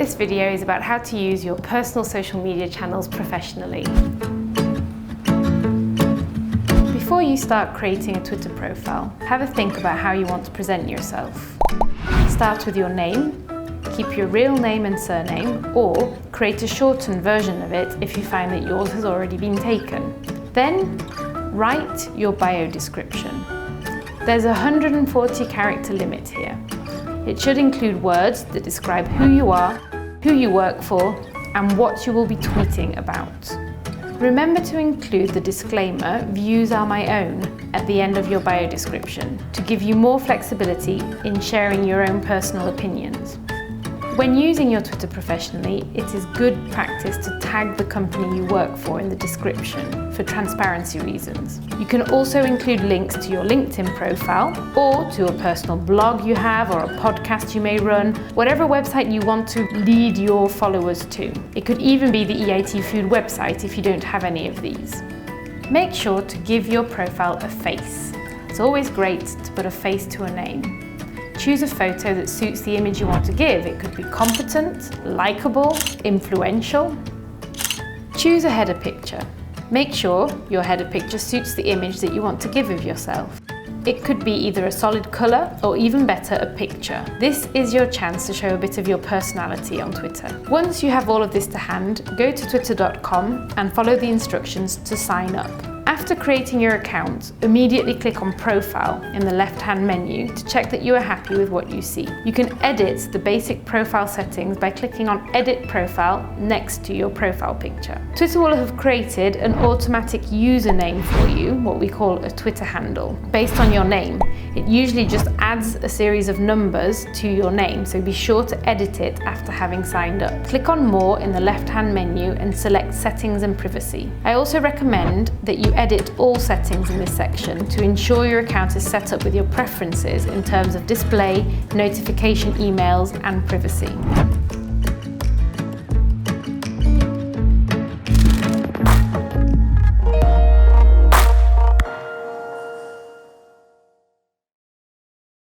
This video is about how to use your personal social media channels professionally. Before you start creating a Twitter profile, have a think about how you want to present yourself. Start with your name, keep your real name and surname, or create a shortened version of it if you find that yours has already been taken. Then, write your bio description. There's a 140 character limit here. It should include words that describe who you are, who you work for, and what you will be tweeting about. Remember to include the disclaimer, "Views are my own," at the end of your bio description to give you more flexibility in sharing your own personal opinions. When using your Twitter professionally, it is good practice to tag the company you work for in the description for transparency reasons. You can also include links to your LinkedIn profile or to a personal blog you have or a podcast you may run, whatever website you want to lead your followers to. It could even be the EIT Food website if you don't have any of these. Make sure to give your profile a face. It's always great to put a face to a name. Choose a photo that suits the image you want to give. It could be competent, likable, influential. Choose a header picture. Make sure your header picture suits the image that you want to give of yourself. It could be either a solid colour or even better, a picture. This is your chance to show a bit of your personality on Twitter. Once you have all of this to hand, go to twitter.com and follow the instructions to sign up. After creating your account, immediately click on Profile in the left-hand menu to check that you are happy with what you see. You can edit the basic profile settings by clicking on Edit Profile next to your profile picture. Twitter will have created an automatic username for you, what we call a Twitter handle, based on your name. It usually just adds a series of numbers to your name, so be sure to edit it after having signed up. Click on More in the left-hand menu and select Settings and Privacy. I also recommend that you edit all settings in this section to ensure your account is set up with your preferences in terms of display, notification emails, and privacy.